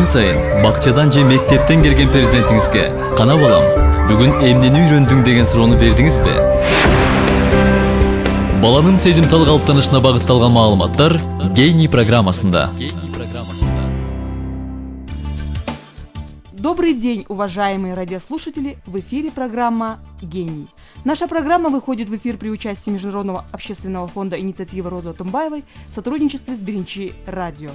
Күн сайын бакчадан же мектептен келген перзентиңизге кана балам, бүгүн эмнени үйрөндүң деген суроону бердиңизби? Баланын сезимтал калыптанышына багытталган маалыматтар Гений программасында. Добрый день, уважаемые радиослушатели! В эфире программа «Гений». Наша программа выходит в эфир при участии Международного общественного фонда инициативы Розы Атымбаевой в сотрудничестве с Беренчи радио.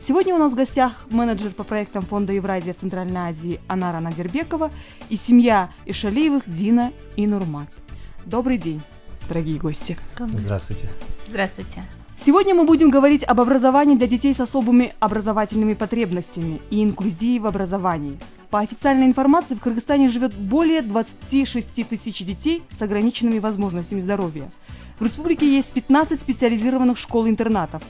Сегодня у нас в гостях менеджер по проектам фонда Евразия в Центральной Азии Анара Надирбекова и семья Ишалиевых Дина и Нурмат. Добрый день, дорогие гости. Здравствуйте. Здравствуйте. Сегодня мы будем говорить об образовании для детей с особыми образовательными потребностями и инклюзии в образовании. По официальной информации, в Кыргызстане живет более 26 тысяч детей с ограниченными возможностями здоровья. В республике есть 15 специализированных школ-интернатов,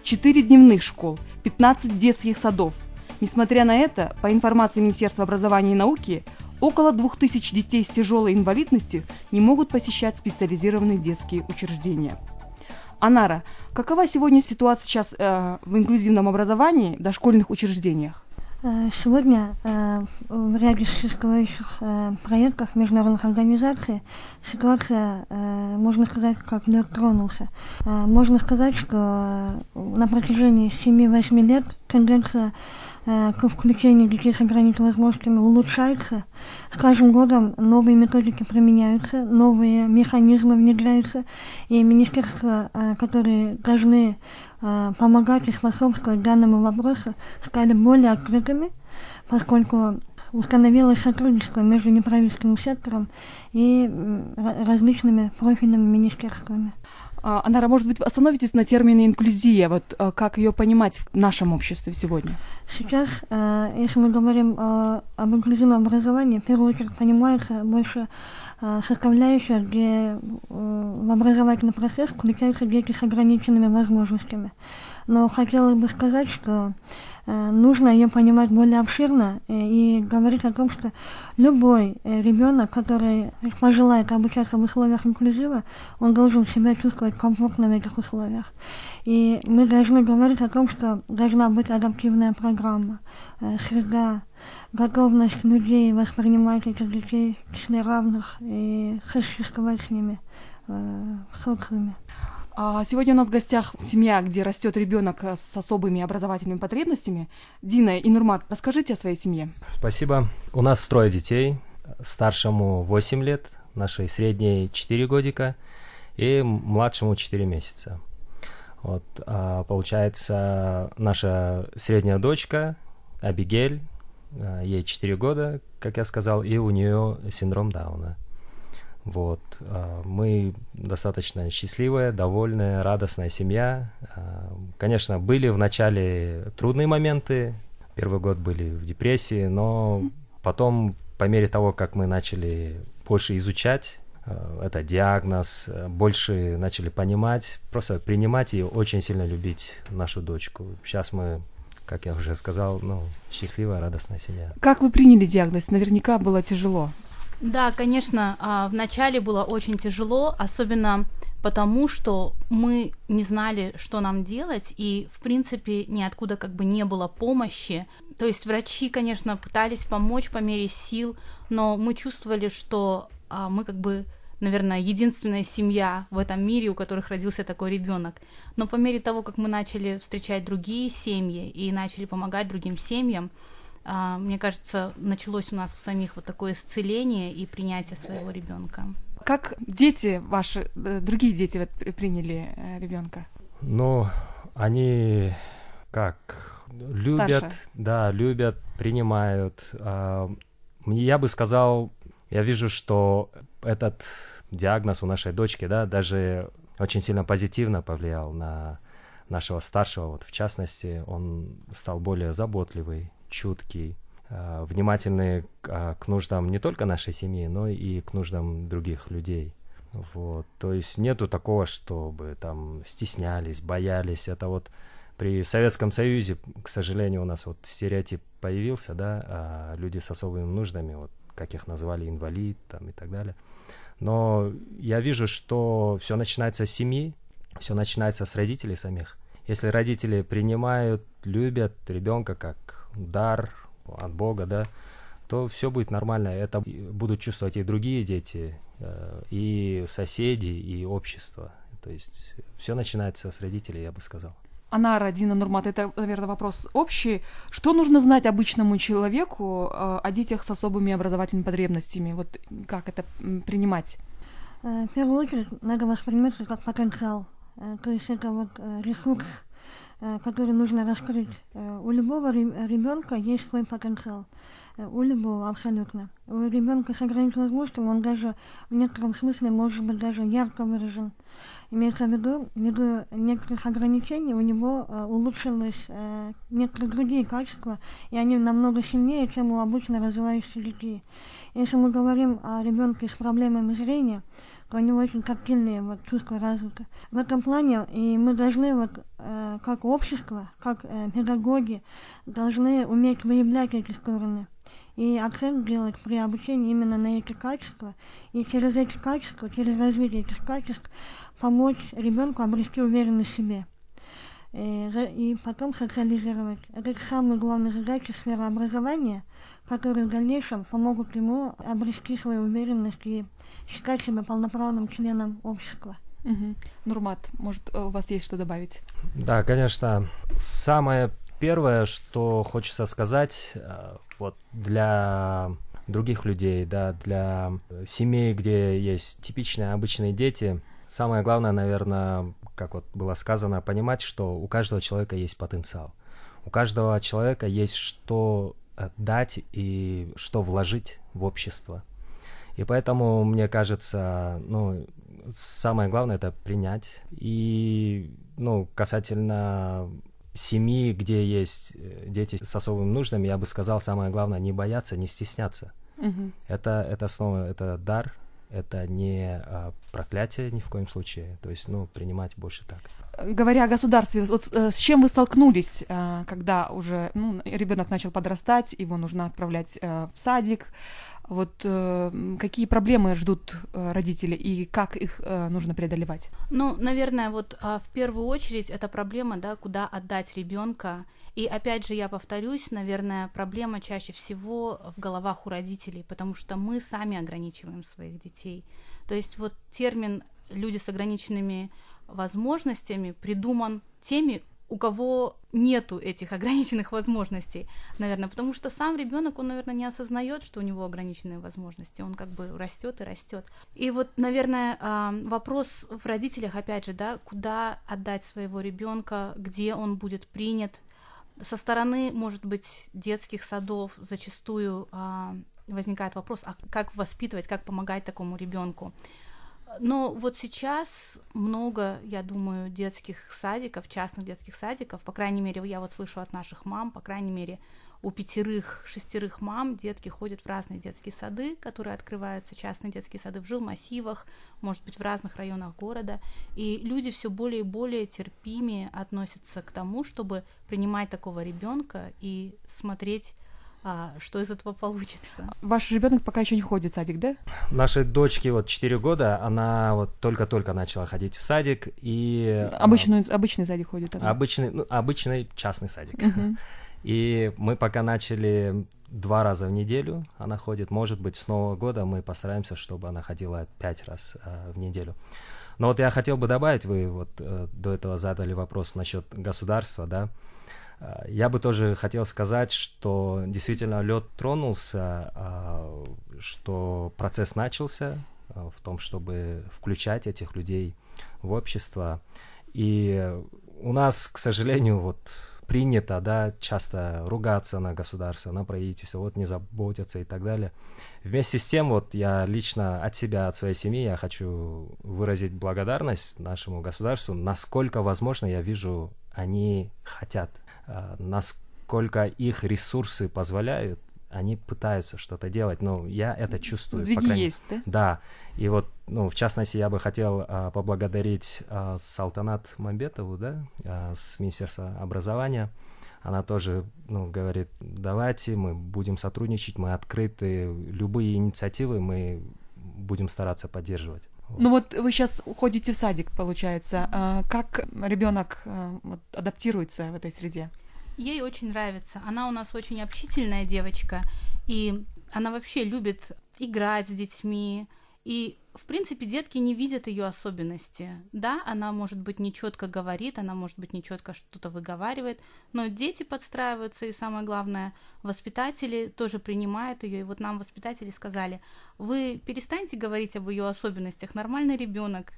4 дневных школ, 15 детских садов. Несмотря на это, по информации Министерства образования и науки, около 2000 детей с тяжелой инвалидностью не могут посещать специализированные детские учреждения. Анара, какова сегодня ситуация сейчас в инклюзивном образовании в дошкольных учреждениях? Сегодня в ряде существующих проектов международных организаций ситуация, можно сказать, как тронулся. Можно сказать, что на протяжении 7-8 лет тенденция к включению детей с ограниченными возможностями улучшается. С каждым годом новые методики применяются, новые механизмы внедряются, и министерства, которые должны помогать и способствовать данному вопросу, стали более открытыми, поскольку установилось сотрудничество между неправительственным сектором и различными профильными министерствами. Анара, может быть, вы остановитесь на термине «инклюзия», вот как ее понимать в нашем обществе сегодня? Сейчас, если мы говорим об инклюзивном образовании, в первую очередь понимается больше составляющая, где в образовательный процесс включаются дети с ограниченными возможностями. Но хотелось бы сказать, что нужно ее понимать более обширно и говорить о том, что любой ребенок, который пожелает обучаться в условиях инклюзива, он должен себя чувствовать комфортно в этих условиях. И мы должны говорить о том, что должна быть адаптивная программа, среда, готовность людей воспринимать этих детей в числе равных и существовать с ними в социуме. Сегодня у нас в гостях семья, где растет ребенок с особыми образовательными потребностями. Дина и Нурмат, расскажите о своей семье. Спасибо. У нас 3 детей. Старшему 8 лет, нашей средней 4 годика и младшему 4 месяца. Вот, получается, наша средняя дочка Абигель, ей 4 года, как я сказал, и у нее синдром Дауна. Вот, мы достаточно счастливая, довольная, радостная семья. Конечно, были в начале трудные моменты, первый год были в депрессии, но потом, по мере того, как мы начали больше изучать этот диагноз, больше начали понимать, просто принимать и очень сильно любить нашу дочку. Сейчас мы, как я уже сказал, счастливая, радостная семья. Как вы приняли диагноз? Наверняка было тяжело. Да, конечно, вначале было очень тяжело, особенно потому, что мы не знали, что нам делать, и, в принципе, ниоткуда не было помощи. То есть врачи, конечно, пытались помочь по мере сил, но мы чувствовали, что мы наверное, единственная семья в этом мире, у которых родился такой ребенок. Но по мере того, как мы начали встречать другие семьи и начали помогать другим семьям, мне кажется, началось у нас у самих такое исцеление и принятие своего ребенка. Как дети ваши, другие дети приняли ребенка? Они любят, старше. Да, любят, принимают. Я бы сказал, я вижу, что этот диагноз у нашей дочки, даже очень сильно позитивно повлиял на нашего старшего. В частности, он стал более заботливый, чуткий, внимательный к нуждам не только нашей семьи, но и к нуждам других людей. Вот. То есть нету такого, чтобы стеснялись, боялись. Это при Советском Союзе, к сожалению, у нас стереотип появился, люди с особыми нуждами, как их называли, инвалид и так далее. Но я вижу, что все начинается с семьи, все начинается с родителей самих. Если родители принимают, любят ребенка как дар от Бога, да, то все будет нормально. Это будут чувствовать и другие дети, и соседи, и общество. То есть все начинается с родителей, я бы сказал. Анара, Дина, Нурмат, это, наверное, вопрос общий. Что нужно знать обычному человеку о детях с особыми образовательными потребностями? Вот как это принимать? В первую очередь надо воспринимать это как потенциал. То есть это вот ресурс, который нужно раскрыть. У любого ребенка есть свой потенциал. У любого абсолютно. У ребенка с ограниченным возрастом он даже в некотором смысле может быть даже ярко выражен. Имеется в виду, ввиду некоторых ограничений у него улучшились некоторые другие качества, и они намного сильнее, чем у обычно развивающихся детей. Если мы говорим о ребенке с проблемами зрения, то у него очень тактильные вот, чувства развиты. В этом плане и мы должны, вот, как общество, как педагоги, должны уметь выявлять эти стороны и акцент делать при обучении именно на эти качества, и через эти качества, через развитие этих качеств помочь ребенку обрести уверенность в себе. И потом социализировать. Это самые главные задачи сферы образования, которые в дальнейшем помогут ему обрести свою уверенность и считать себя полноправным членом общества. Угу. Нурмат, может, у вас есть что добавить? Да, конечно. Самое первое, что хочется сказать, вот для других людей, да, для семей, где есть типичные обычные дети, самое главное, наверное, как вот было сказано, понимать, что у каждого человека есть потенциал. У каждого человека есть что дать и что вложить в общество. И поэтому, мне кажется, самое главное — это принять. И, касательно семьи, где есть дети с особыми нуждами, я бы сказал, самое главное — не бояться, не стесняться. Угу. Это снова, это дар, это не проклятие ни в коем случае. То есть, принимать больше так. Говоря о государстве, вот с чем вы столкнулись, когда уже ребенок начал подрастать, его нужно отправлять в садик? Вот какие проблемы ждут родители и как их нужно преодолевать? Наверное, вот в первую очередь это проблема, да, куда отдать ребенка. И опять же, я повторюсь, наверное, проблема чаще всего в головах у родителей, потому что мы сами ограничиваем своих детей. То есть вот термин «люди с ограниченными возможностями» придуман теми, у кого нету этих ограниченных возможностей, наверное, потому что сам ребенок, он, наверное, не осознает, что у него ограниченные возможности, он как бы растет и растет. И вот, наверное, вопрос в родителях, опять же, да, куда отдать своего ребенка, где он будет принят. Со стороны, может быть, детских садов зачастую возникает вопрос, а как воспитывать, как помогать такому ребенку. Но вот сейчас много, я думаю, детских садиков, частных детских садиков, по крайней мере, я вот слышу от наших мам, по крайней мере, у 5-6 мам детки ходят в разные детские сады, которые открываются, частные детские сады в жилмассивах, может быть, в разных районах города, и люди все более и более терпимее относятся к тому, чтобы принимать такого ребенка и смотреть, что из этого получится. Ваш ребенок пока еще не ходит в садик, да? Нашей дочке 4 года, она вот только-только начала ходить в садик. И обычный садик ходит? Обычный частный садик. Uh-huh. И мы пока начали 2 раза в неделю, она ходит. Может быть, с Нового года мы постараемся, чтобы она ходила 5 раз в неделю. Но вот я хотел бы добавить, вы вот до этого задали вопрос насчет государства, да. Я бы тоже хотел сказать, что действительно лед тронулся, что процесс начался в том, чтобы включать этих людей в общество. И у нас, к сожалению, принято, да, часто ругаться на государство, на правительство, не заботятся и так далее. Вместе с тем, я лично от себя, от своей семьи, я хочу выразить благодарность нашему государству, насколько возможно, я вижу, они хотят. Насколько их ресурсы позволяют, они пытаются что-то делать, я это чувствую. Сдвиги есть, да? Да, и в частности, я бы хотел поблагодарить Салтанат Мамбетову, да, с Министерства образования. Она тоже, говорит, давайте мы будем сотрудничать, мы открыты, любые инициативы мы будем стараться поддерживать. Ну вот вы сейчас ходите в садик, получается. Как ребенок адаптируется в этой среде? Ей очень нравится. Она у нас очень общительная девочка, и она вообще любит играть с детьми. И, в принципе, детки не видят ее особенности. Да, она, может быть, нечетко говорит, она, может быть, нечетко что-то выговаривает, но дети подстраиваются, и самое главное, воспитатели тоже принимают ее. И вот нам воспитатели сказали: вы перестаньте говорить об ее особенностях, нормальный ребенок.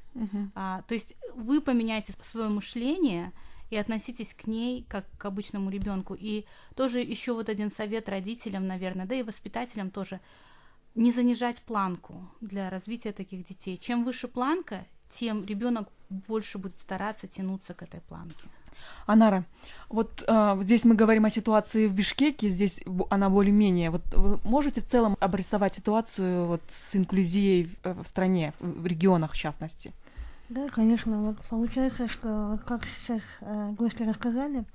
То есть вы поменяйте свое мышление и относитесь к ней как к обычному ребенку. И тоже еще вот один совет родителям, наверное, да и воспитателям тоже: не занижать планку для развития таких детей. Чем выше планка, тем ребенок больше будет стараться тянуться к этой планке. Анара, вот здесь мы говорим о ситуации в Бишкеке, здесь она более-менее. Вот вы можете в целом обрисовать ситуацию вот с инклюзией в стране, в регионах в частности? Да, конечно, вот получается, что вот как сейчас гости рассказали,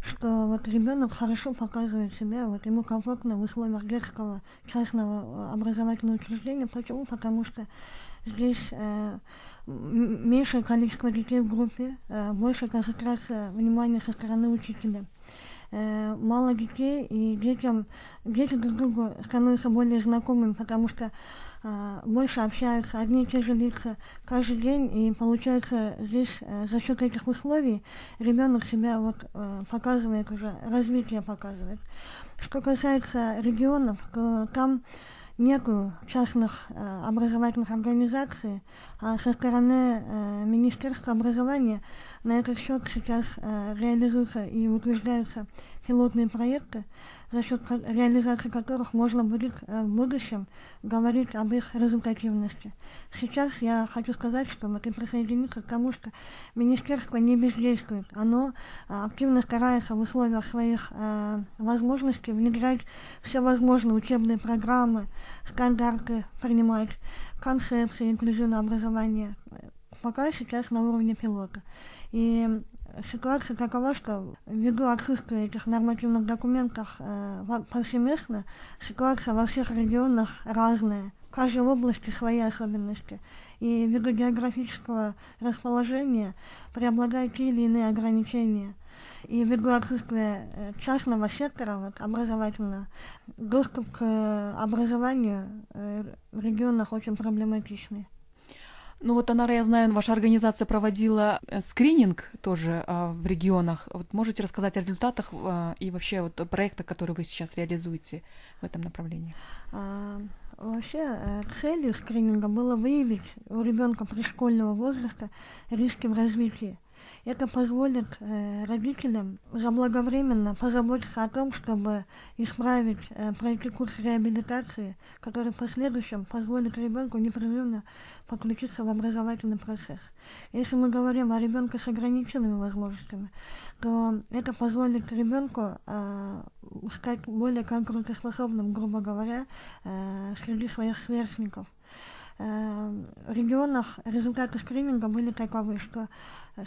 что вот ребенок хорошо показывает себя, вот ему комфортно в условиях детского частного образовательного учреждения. Почему? Потому что здесь меньшее количество детей в группе, большая концентрация внимания со стороны учителя. Мало детей, и дети друг другу становятся более знакомыми, потому что больше общаются, одни и те же лица каждый день, и получается здесь за счет этих условий ребенок себя вот показывает уже, развитие показывает. Что касается регионов, то там нету частных образовательных организаций, а со стороны Министерства образования на этот счет сейчас реализуются и утверждаются пилотные проекты, за счет реализации которых можно будет в будущем говорить об их результативности. Сейчас я хочу сказать, что мы присоединиться к тому, что министерство не бездействует. Оно активно старается в условиях своих возможностей внедрять все возможные учебные программы, стандарты принимать, концепции инклюзивного образования. Пока сейчас на уровне пилота. И ситуация такова, что ввиду отсутствия этих нормативных документов повсеместно, ситуация во всех регионах разная. В каждой области свои особенности. И ввиду географического расположения преобладают те или иные ограничения. И ввиду отсутствия частного сектора вот, образовательного, доступ к образованию в регионах очень проблематичный. Ну вот, Анара, я знаю, ваша организация проводила скрининг тоже в регионах. Вот можете рассказать о результатах и вообще вот о проектах, которые вы сейчас реализуете в этом направлении? Вообще целью скрининга было выявить у ребенка предшкольного возраста риски в развитии. Это позволит родителям заблаговременно позаботиться о том, чтобы исправить, пройти курс реабилитации, который в последующем позволит ребенку непрерывно подключиться в образовательный процесс. Если мы говорим о ребенке с ограниченными возможностями, то это позволит ребенку стать более конкурентоспособным, грубо говоря, среди своих сверстников. В регионах результаты скрининга были таковы, что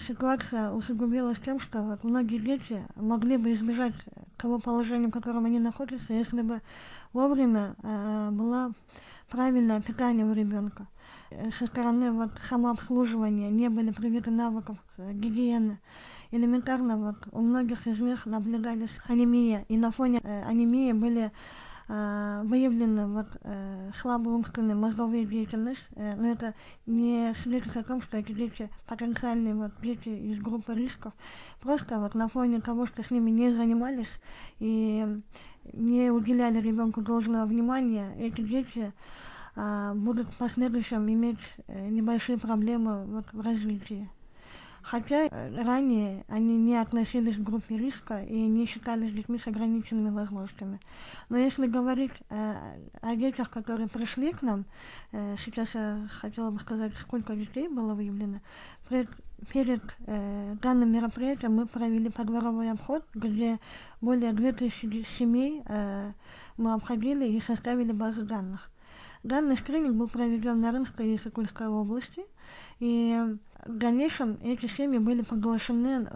ситуация усугубилась тем, что вот многие дети могли бы избежать того положения, в котором они находятся, если бы вовремя было правильное питание у ребенка. Со стороны вот, самообслуживания не были привиты навыков гигиены. Элементарно вот, у многих из них наблюдались анемия, и на фоне анемии были выявлены вот, слабая умственная мозговая деятельность, но это не свидетельствует о том, что эти дети потенциальные вот, дети из группы рисков. Просто вот, на фоне того, что с ними не занимались и не уделяли ребенку должного внимания, эти дети будут в последующем иметь небольшие проблемы вот, в развитии. Хотя ранее они не относились к группе риска и не считались детьми с ограниченными возможностями. Но если говорить о детях, которые пришли к нам, сейчас я хотела бы сказать, сколько детей было выявлено. Перед данным мероприятием мы провели подворовой обход, где более 2000 семей мы обходили и составили базу данных. Данный скрининг был проведен на Рымской и Сокольской области, и в дальнейшем эти семьи были приглашены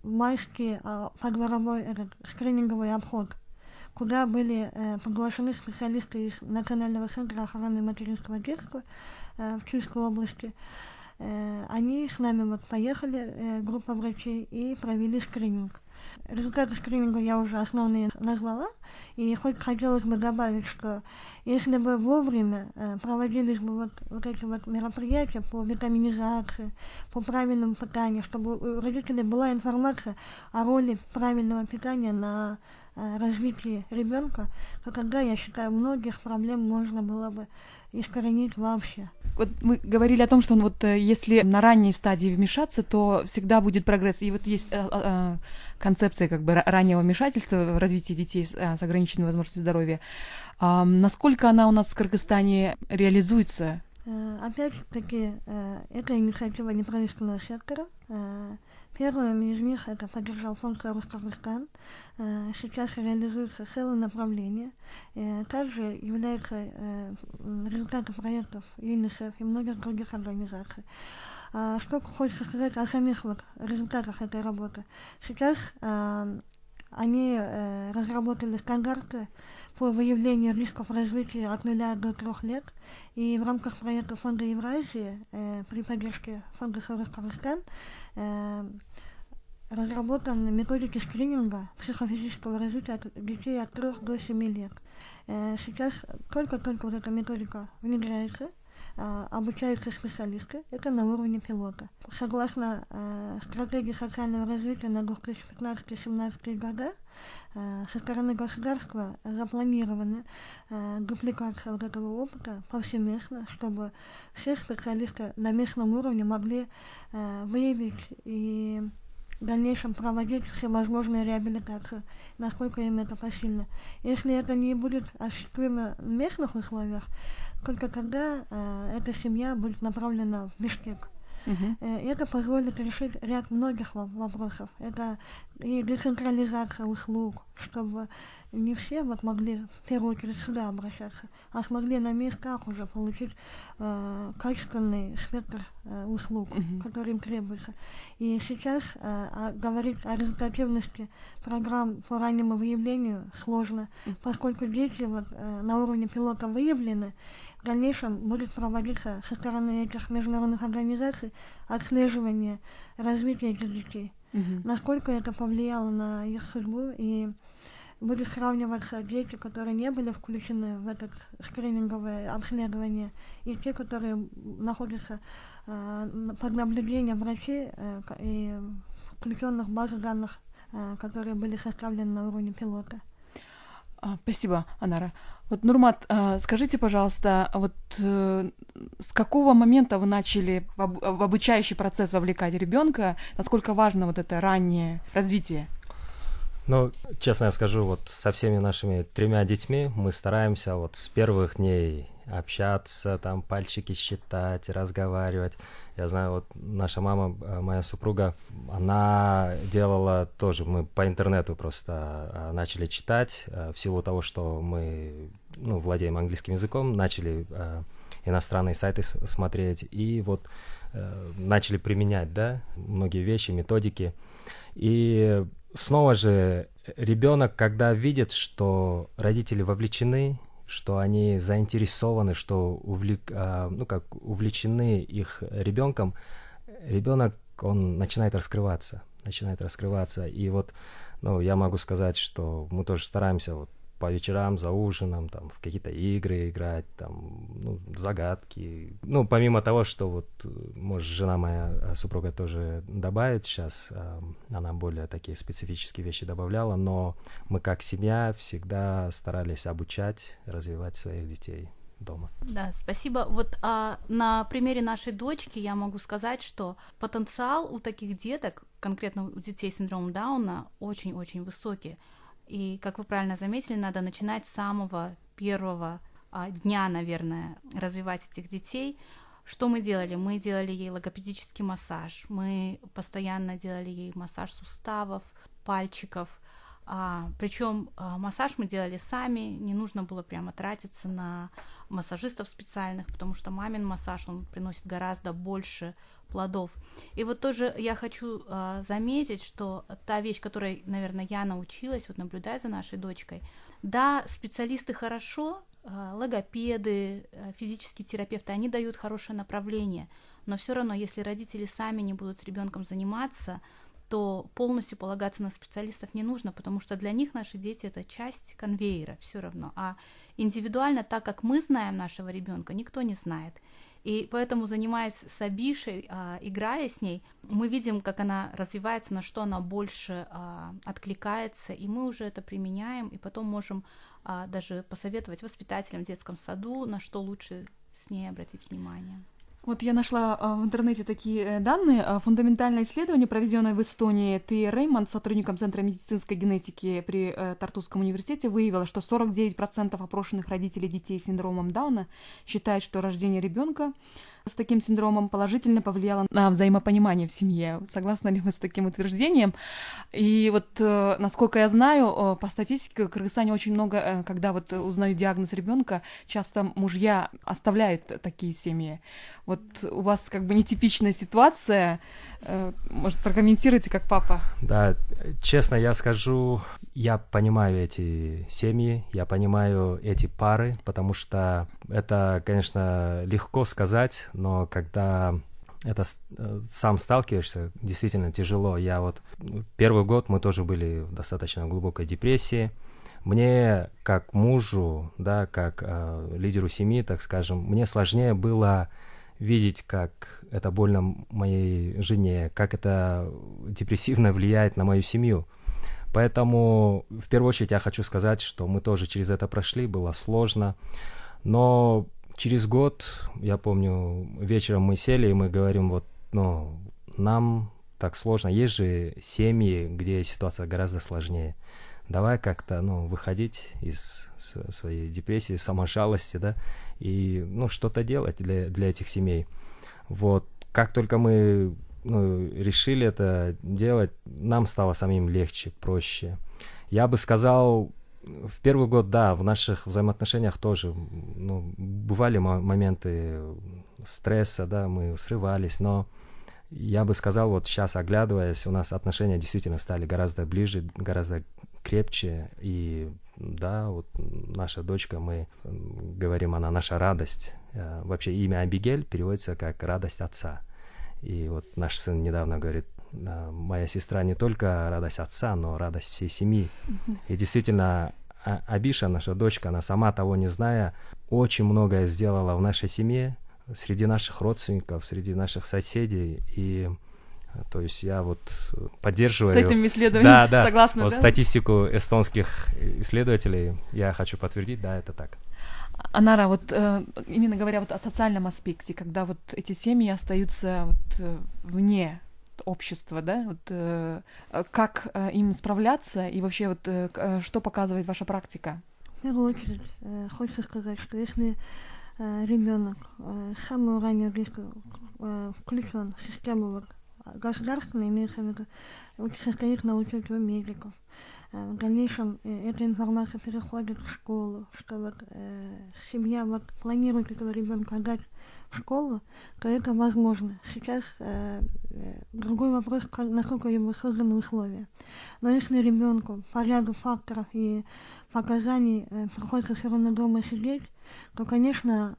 в майский подворовой скрининговый обход, куда были приглашены специалисты из Национального центра охраны материнского детства, в Чуйской области. Они с нами вот поехали, группа врачей, и провели скрининг. Результаты скрининга я уже основные назвала, и хоть хотелось бы добавить, что если бы вовремя проводились бы вот эти вот мероприятия по витаминизации, по правильному питанию, чтобы у родителей была информация о роли правильного питания на развитие ребенка, то тогда, я считаю, многих проблем можно было бы искоренить вообще. Вот мы говорили о том, что вот если на ранней стадии вмешаться, то всегда будет прогресс. И вот есть концепция как бы раннего вмешательства в развитии детей с ограниченной возможностью здоровья. Насколько она у нас в Кыргызстане реализуется? Опять-таки, это инициатива неправительственного сектора. Первым из них это поддержал фонд Кыргызстан. Сейчас реализуется целое направление. Также является результатом проектов ЮНИСЕФ и многих других организаций. Что хочется сказать о самих вот результатах этой работы. Сейчас они разработали стандарты по выявлению рисков развития от 0 до 3 лет. И в рамках проекта Фонда Евразии при поддержке Фонда Кыргызстан разработаны методики скрининга психофизического развития детей от 3 до 7 лет. Сейчас только вот эта методика внедряется, обучаются специалисты, это на уровне пилота. Согласно стратегии социального развития на 2015-2017 года, со стороны государства запланирована дупликация вот этого опыта повсеместно, чтобы все специалисты на местном уровне могли выявить и в дальнейшем проводить всевозможную реабилитацию, насколько им это посильно. Если это не будет осуществимо в местных условиях, только тогда эта семья будет направлена в Бишкек. Это позволит решить ряд многих вопросов. Это и децентрализация услуг, чтобы не все вот могли в первую очередь сюда обращаться, а смогли на местах уже получить качественный спектр услуг, который им требуется. И сейчас говорить о результативности программ по раннему выявлению сложно, поскольку дети вот, на уровне пилота выявлены. В дальнейшем будет проводиться со стороны этих международных организаций отслеживание развития этих детей. Насколько это повлияло на их судьбу, и будет сравниваться дети, которые не были включены в это скрининговое обследование, и те, которые находятся под наблюдением врачей и включенных в базу данных, которые были составлены на уровне пилота. Спасибо, Анара. Вот, Нурмат, скажите, пожалуйста, вот с какого момента вы начали в обучающий процесс вовлекать ребенка? Насколько важно вот это раннее развитие? Ну, честно я скажу, вот со всеми нашими 3 детьми мы стараемся вот с первых дней общаться, там пальчики считать, разговаривать. Я знаю, вот наша мама, моя супруга, она делала тоже, мы по интернету просто начали читать, в силу того, что мы, владеем английским языком, начали иностранные сайты смотреть и вот начали применять, да, многие вещи, методики. И снова же ребенок, когда видит, что родители вовлечены, что они заинтересованы, что увлечены их ребенком, ребенок, он начинает раскрываться. И вот, я могу сказать, что мы тоже стараемся вот по вечерам за ужином там в какие-то игры играть, там, загадки. Помимо того, что вот, может, жена моя, супруга тоже добавит сейчас, она более такие специфические вещи добавляла, но мы как семья всегда старались обучать, развивать своих детей дома. Да, спасибо. Вот на примере нашей дочки я могу сказать, что потенциал у таких деток, конкретно у детей с синдромом Дауна, очень-очень высокий. И, как вы правильно заметили, надо начинать с самого первого дня, наверное, развивать этих детей. Что мы делали? Мы делали ей логопедический массаж, мы постоянно делали ей массаж суставов, пальчиков. Причем массаж мы делали сами, не нужно было прямо тратиться на массажистов специальных, потому что мамин массаж, он приносит гораздо больше плодов. И вот тоже я хочу заметить, что та вещь, которой, наверное, я научилась, вот наблюдая за нашей дочкой, да, специалисты хорошо, логопеды, физические терапевты, они дают хорошее направление. Но все равно, если родители сами не будут с ребенком заниматься, то полностью полагаться на специалистов не нужно, потому что для них наши дети — это часть конвейера все равно. А индивидуально, так как мы знаем нашего ребенка, никто не знает. И поэтому, занимаясь с Абишей, играя с ней, мы видим, как она развивается, на что она больше откликается, и мы уже это применяем, и потом можем даже посоветовать воспитателям в детском саду, на что лучше с ней обратить внимание. Вот я нашла в интернете такие данные. Фундаментальное исследование, проведенное в Эстонии, Т. Реймонд, сотрудником Центра медицинской генетики при Тартусском университете, выявило, что 49% опрошенных родителей детей с синдромом Дауна считают, что рождение ребенка с таким синдромом положительно повлияло на взаимопонимание в семье. Согласны ли вы с таким утверждением? И вот, насколько я знаю, по статистике в Кыргызстане очень много, когда вот узнают диагноз ребенка, часто мужья оставляют такие семьи. Вот у вас как бы нетипичная ситуация. Может, прокомментируйте как папа? Да, честно я скажу, я понимаю эти семьи, я понимаю эти пары, потому что это, конечно, легко сказать, но когда это сам сталкиваешься, действительно тяжело. Я вот первый год мы тоже были в достаточно глубокой депрессии. Мне как мужу, да, как лидеру семьи, так скажем, мне сложнее было видеть, как это больно моей жене, как это депрессивно влияет на мою семью. Поэтому, в первую очередь, я хочу сказать, что мы тоже через это прошли, было сложно. Но через год, я помню, вечером мы сели, и мы говорим, вот, ну, нам так сложно. Есть же семьи, где ситуация гораздо сложнее. Давай как-то, ну, выходить из своей депрессии, саможалости, да, и, ну, что-то делать для этих семей. Вот, как только мы, ну, решили это делать, нам стало самим легче, проще. Я бы сказал, в первый год, да, в наших взаимоотношениях тоже, ну, бывали моменты стресса, да, мы срывались, но я бы сказал, вот сейчас, оглядываясь, у нас отношения действительно стали гораздо ближе, гораздо крепче, и да, вот наша дочка, мы говорим, она наша радость. Вообще имя Абигель переводится как «радость отца». И вот наш сын недавно говорит, моя сестра не только радость отца, но радость всей семьи. И действительно, Абиша, наша дочка, она сама того не зная, очень многое сделала в нашей семье, среди наших родственников, среди наших соседей. И то есть я вот поддерживаю... С этим исследованием согласна, вот да? Статистику эстонских исследователей я хочу подтвердить, да, это так. Анара, вот именно говоря вот о социальном аспекте, когда вот эти семьи остаются вот вне общества, да, вот как им справляться и вообще вот что показывает ваша практика? В первую очередь хочется сказать, что если ребенок с самого раннего риска включен в систему государственной, имеется в виду, состоит на учете у медиков. В дальнейшем эта информация переходит в школу, что вот семья вот планирует этого ребенка отдать в школу, то это возможно. Сейчас другой вопрос, насколько ему созданы условия. Но если ребенку по ряду факторов и показаний приходится все равно дома сидеть, то, конечно,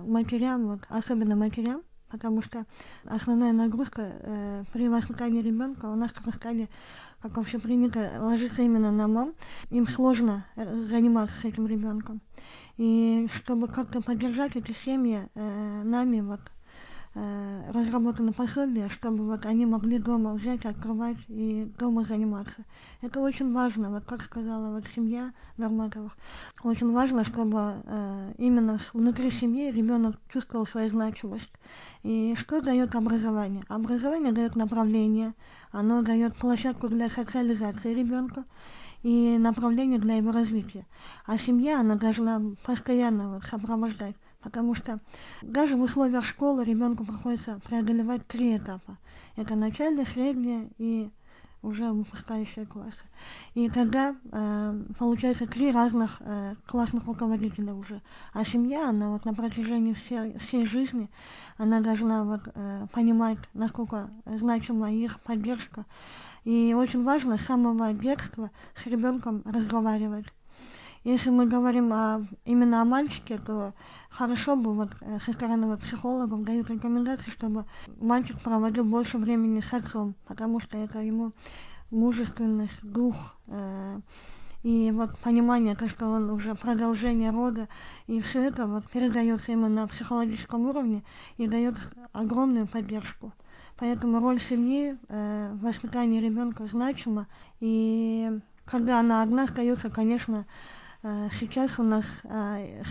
матерям, вот, особенно матерям, потому что основная нагрузка при воспитании ребенка у нас в Кыргызстане, как вообще принято, ложится именно на мам. Им сложно заниматься с этим ребенком. И чтобы как-то поддержать эти семьи, нами вот разработано пособие, чтобы вот они могли дома взять, открывать и дома заниматься. Это очень важно, вот как сказала вот семья Норматовых, очень важно, чтобы именно внутри семьи ребенок чувствовал свою значимость. И что дает образование? Образование дает направление, оно дает площадку для социализации ребенка и направление для его развития. А семья, она должна постоянно вот сопровождать. Потому что даже в условиях школы ребенку приходится преодолевать 3 этапа. Это начальный, средний и уже выпускающие классы. И тогда получается 3 разных классных руководителя уже. А семья, она вот на протяжении всей жизни, она должна вот понимать, насколько значима их поддержка. И очень важно с самого детства с ребенком разговаривать. Если мы говорим именно о мальчике, то хорошо бы, вот со стороны психологов дают рекомендации, чтобы мальчик проводил больше времени с отцом, потому что это ему мужественность, дух, и вот понимание, то, что он уже продолжение рода, и все это вот передается ему на психологическом уровне и дает огромную поддержку. Поэтому роль семьи в воспитании ребенка значима, и когда она одна остается, конечно, сейчас у нас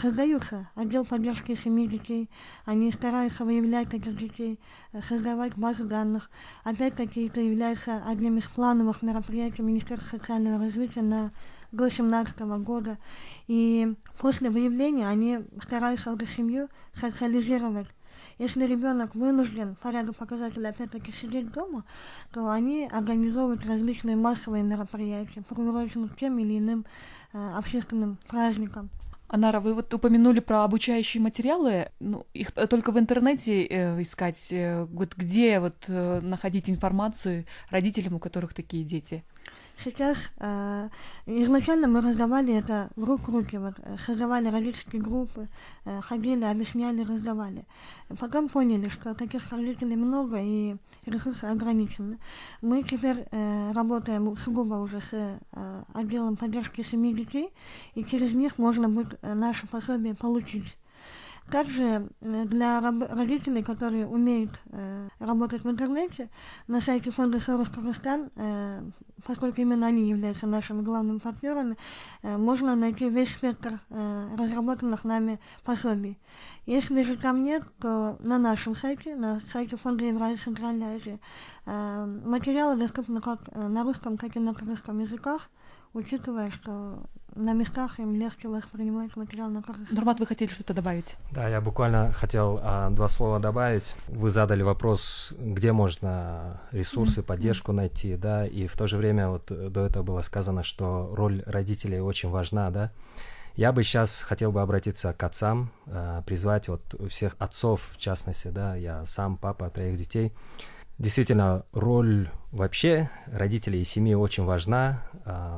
создаются отдел поддержки семьи детей, они стараются выявлять этих детей, создавать базу данных. Опять-таки это является одним из плановых мероприятий Министерства социального развития до 2017 года. И после выявления они стараются эту семью социализировать. Если ребенок вынужден по ряду показателей опять-таки сидеть дома, то они организовывают различные массовые мероприятия, приуроченные к тем или иным общественным праздникам. Анара, вы вот упомянули про обучающие материалы, ну, их только в интернете искать, вот где вот находить информацию родителям, у которых такие дети? Сейчас изначально мы раздавали это в руки, вот, создавали родительские группы, ходили, объясняли, раздавали. Потом поняли, что таких родителей много и ресурсы ограничены. Мы теперь работаем сугубо уже с отделом поддержки семьи детей, и через них можно будет наше пособие получить. Также для родителей, которые умеют работать в интернете, на сайте фонда «Сорос Кыргызстан», поскольку именно они являются нашими главными партнерами, можно найти весь спектр разработанных нами пособий. Если же там нет, то на нашем сайте, на сайте фонда Евразии Центральной Азии, материалы доступны как на русском, так и на кыргызском языках, учитывая, что на местах им легче воспринимать материал на кыргызском. Нурмат, вы хотели что-то добавить? Да, я буквально хотел 2 слова добавить. Вы задали вопрос, где можно ресурсы, поддержку найти, да, и в то же время вот до этого было сказано, что роль родителей очень важна, да. Я бы сейчас хотел бы обратиться к отцам, призвать вот всех отцов, в частности, да, я сам папа 3 детей. Действительно, роль вообще родителей и семьи очень важна,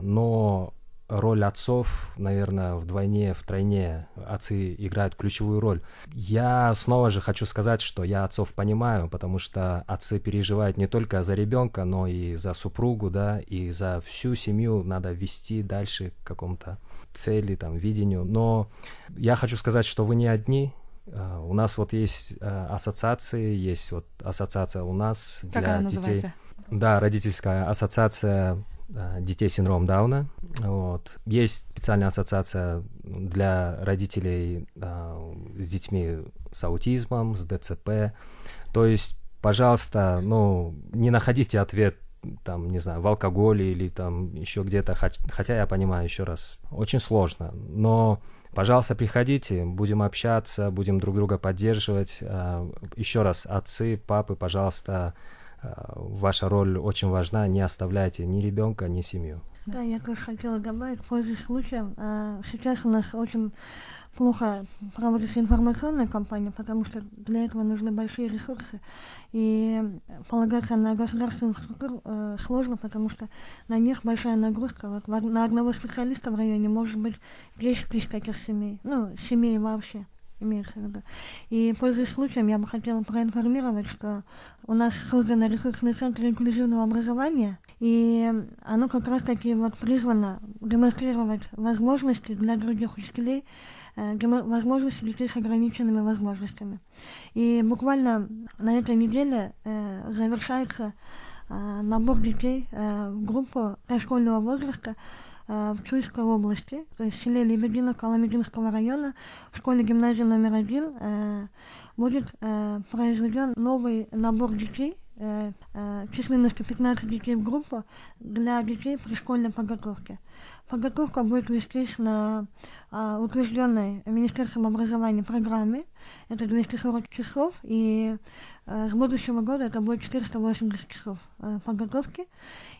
но роль отцов, наверное, вдвойне, втройне отцы играют ключевую роль. Я снова же хочу сказать, что я отцов понимаю, потому что отцы переживают не только за ребенка, но и за супругу, да, и за всю семью надо вести дальше к какому-то цели, там, видению. Но я хочу сказать, что вы не одни. У нас вот есть ассоциации, есть вот ассоциация у нас для как она детей. называется? Да, родительская ассоциация детей с синдромом Дауна. Вот. Есть специальная ассоциация для родителей с детьми с аутизмом, с ДЦП. То есть, пожалуйста, ну, не находите ответ там, не знаю, в алкоголе или там еще где-то, хотя я понимаю, еще раз, очень сложно, но пожалуйста, приходите, будем общаться, будем друг друга поддерживать. Еще раз, отцы, папы, пожалуйста, ваша роль очень важна, не оставляйте ни ребенка, ни семью. Да, я тоже хотела добавить, пользуясь случаем, сейчас у нас очень плохо проводится информационная кампания, потому что для этого нужны большие ресурсы, и полагаться на государственных структур сложно, потому что на них большая нагрузка. Вот на одного специалиста в районе может быть 10 тысяч таких семей, ну, семей вообще имеется в виду. И, пользуясь случаем, я бы хотела проинформировать, что у нас создан ресурсный центр инклюзивного образования, и оно как раз-таки вот призвано демонстрировать возможности для других учителей, возможности детей с ограниченными возможностями. И буквально на этой неделе завершается набор детей в группу дошкольного возраста в Чуйской области, то есть в селе Лебедино Каламединского района, в школе-гимназии номер 1 будет произведен новый набор детей, численностью 15 детей в группу для детей пришкольной подготовки. Подготовка будет вестись на утвержденной Министерством образования программе, это 240 часов, и с будущего года это будет 480 часов подготовки.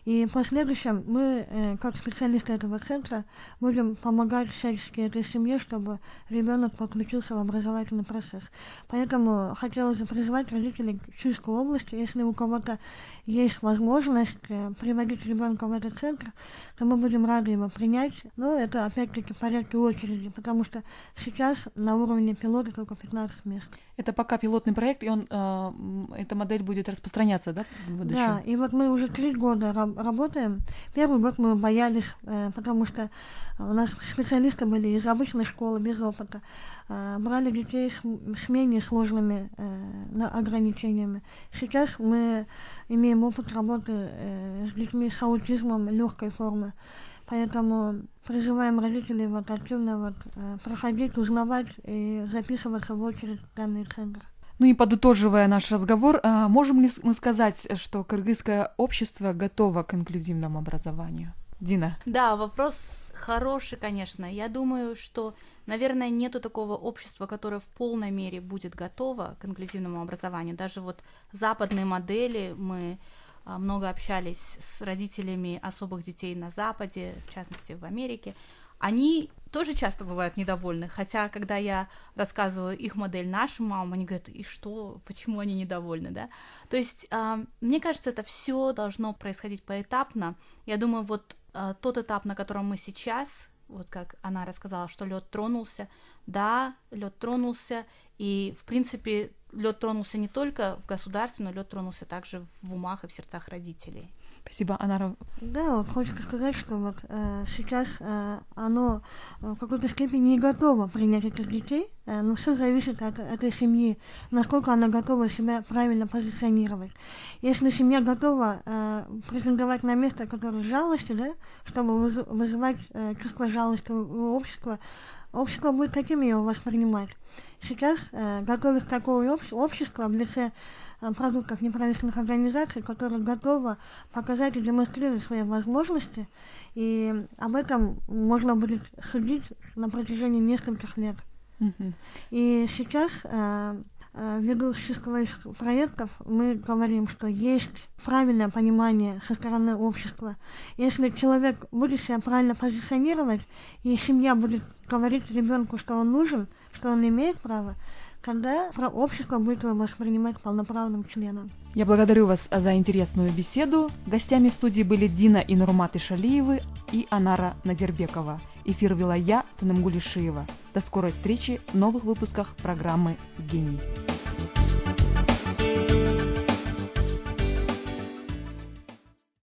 И в последующем мы, как специалисты этого центра, будем помогать всячески этой семье, чтобы ребенок подключился в образовательный процесс. Поэтому хотелось бы призвать родителей Чуйской области, если у кого-то есть возможность приводить ребенка в этот центр, то мы будем рады его принять. Но это опять-таки в порядке очереди, потому что сейчас на уровне пилота только 15 мест. Это пока пилотный проект, и эта модель будет распространяться, да, в будущем? Да, и вот мы уже 3 года работаем. Первый год мы боялись, потому что у нас специалисты были из обычной школы, без опыта. Брали детей с менее сложными ограничениями. Сейчас мы имеем опыт работы с детьми с аутизмом легкой формы. Поэтому призываем родителей активно проходить, узнавать и записываться в очередь в данный центр. Ну и подытоживая наш разговор, можем ли мы сказать, что кыргызское общество готово к инклюзивному образованию? Дина. Да, вопрос хороший, конечно. Я думаю, что, наверное, нету такого общества, которое в полной мере будет готово к инклюзивному образованию. Даже западные модели, мы много общались с родителями особых детей на Западе, в частности в Америке, они тоже часто бывают недовольны, хотя когда я рассказываю их модель нашим мамам, они говорят, и что, почему они недовольны, да? То есть, мне кажется, это все должно происходить поэтапно. Я думаю, тот этап, на котором мы сейчас, как она рассказала, что лед тронулся, да, лед тронулся, и, в принципе, лед тронулся не только в государстве, но лед тронулся также в умах и в сердцах родителей. Спасибо, Анара. Да, хочется сказать, что сейчас оно в какой-то степени не готово принять этих детей, но все зависит от этой семьи, насколько она готова себя правильно позиционировать. Если семья готова претендовать на место, которое жалости, да, чтобы вызывать чувство жалости у общества, общество будет таким ее воспринимать. Сейчас готовится такое общество в лице продуктов неправительственных организаций, которые готовы показать и демонстрировать свои возможности, и об этом можно будет судить на протяжении нескольких лет. И сейчас, ввиду существующих проектов, мы говорим, что есть правильное понимание со стороны общества. Если человек будет себя правильно позиционировать, и семья будет говорить ребенку, что он нужен, что он имеет право, когда общество будет его воспринимать полноправным членом. Я благодарю вас за интересную беседу. Гостями в студии были Дина и Нурмат Ишалиевы и Анара Надербекова. Эфир вела я, Танымгуль Ишиева. До скорой встречи в новых выпусках программы «Гений».